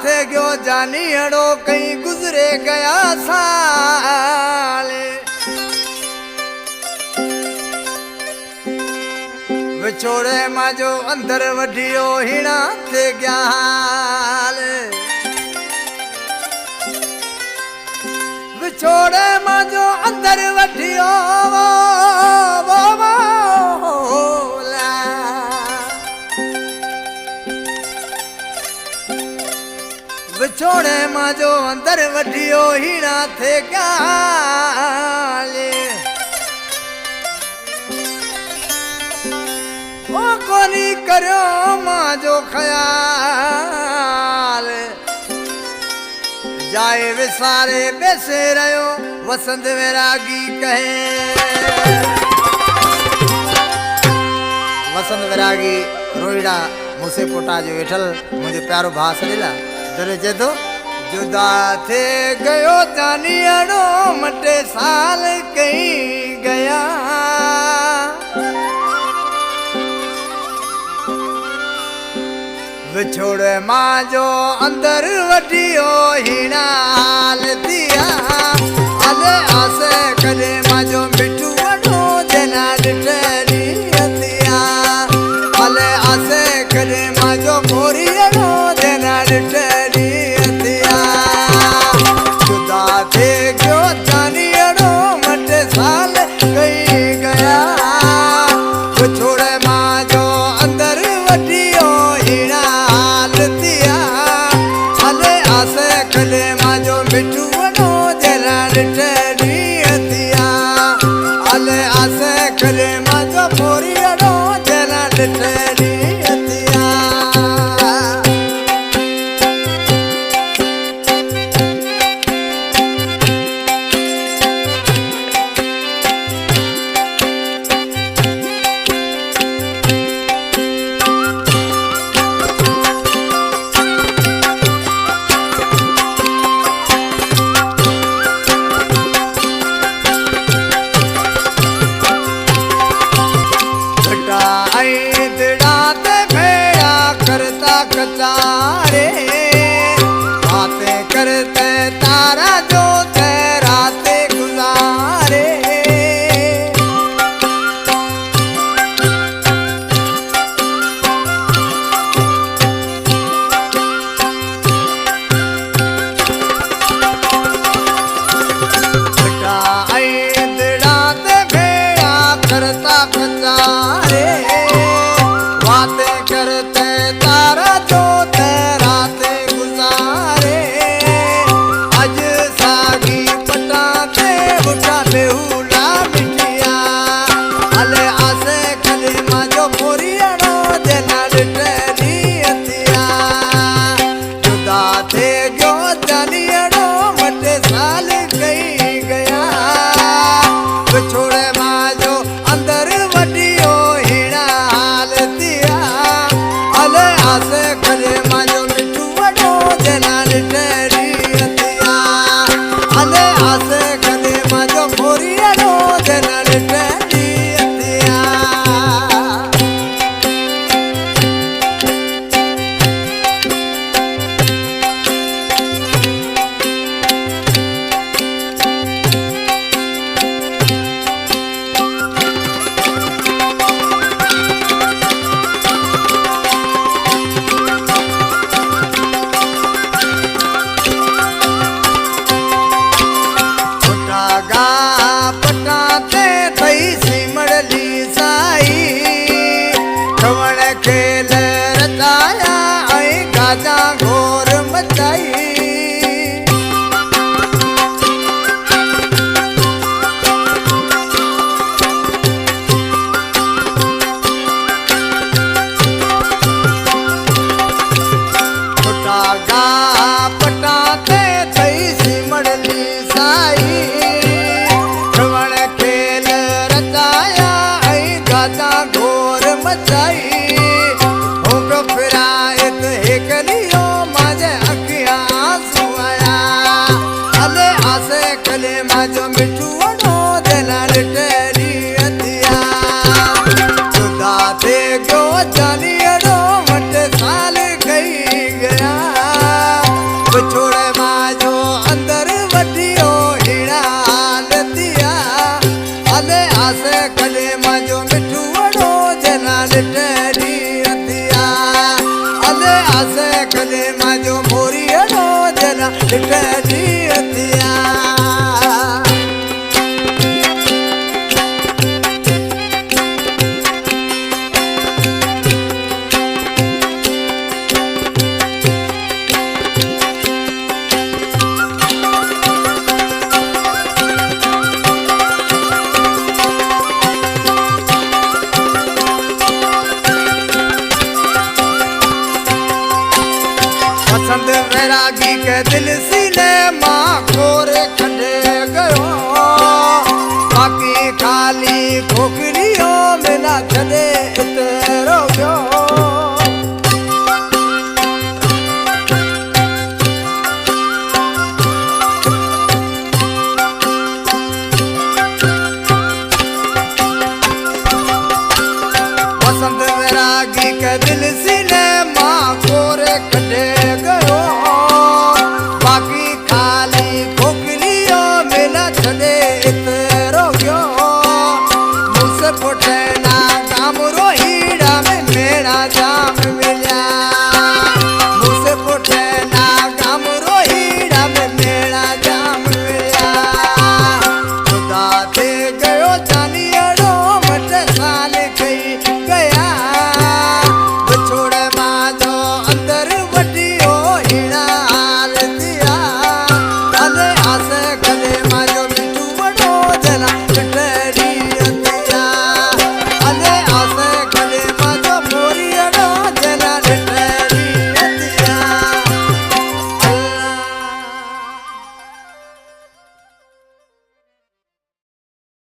थे गयो जानी अड़ो कहीं गुजरे गया साल विछोड़े माजो अंदर वढियो हिणा थे ग्याल विछोड़े माजो अंदर वढियो विछोड़े माजो अंदर वढियो हिणा थे ग्याल ओ कोनी करो माजो ख्याल जाए विसारे बेसे रहो वसंत वैरागी कहे वसंत वैरागी रोईड़ा मुसे पोटा जो वेठल मुझे प्यारो भास लीला दरे जे तो जुदा थे गयो जानियड़ो मटे साल कहीं गया विछोड़े माजो अंदर वढियो हिणाल दिया अले आसे कदे माजो मिठू वडो जना डटरी दिया अले आसे कदे माजो मोरी वडो जना डटरी दिया जुदा थे गयो जानियड़ो मटे साल कहीं गया विछोड़े माजो अंदर वढियो हिणाल दिया अले आसे कदे माजो मिठू वडो जना डटरी दिया अले आसे कदे माजो मोरी वडो जना डटरी दिया कचारे बातें करते तारा जो थे रातें गुजारे भेड़ा करता कचारे बातें करते तारा जो राते गुजारे अज सागी पटाते बुटा बेहुला मिठिया अले आसे कले माजो मोरियड़ो जना डटरी अतिया जुदा थे गयो जानियड़ो मटे साल कहीं गया विछोड़े माजो अंदर वढियो हिणाल दिया अले आसे कले माजो मिठू वडो जना डटरी दिया अले आसे कले माजो मोरी वडो जना डटरी दिया पटाते थई सिमड़ली साई खवण खेल रचाया ऐं गाजा घोर मचाई पटाते थई सिमड़ली साई खेल रचाया ऐं गाजा घोर मचाई होंग फिरायत हेकलियो माजे अखियां आंसू आया अले आसे कले माजो मिठू वडो जना डटरी दिया जुदा थे गयो जानियड़ो मटे साल कहीं गया ॾिठड़ी अतिया अले आसे कदे माजो मोरी नो जना ॾिठड़ी अतिया पसंद वैरागी के दिल सीने माँ खोरे खड़े गयो बाकी खाली खोखरियों में ना छड़े इतरो गयो पसंद वैरागी के दिल सीने माँ खोरे खड़े पुठना गाम रोहीड़ा में मेरा जाम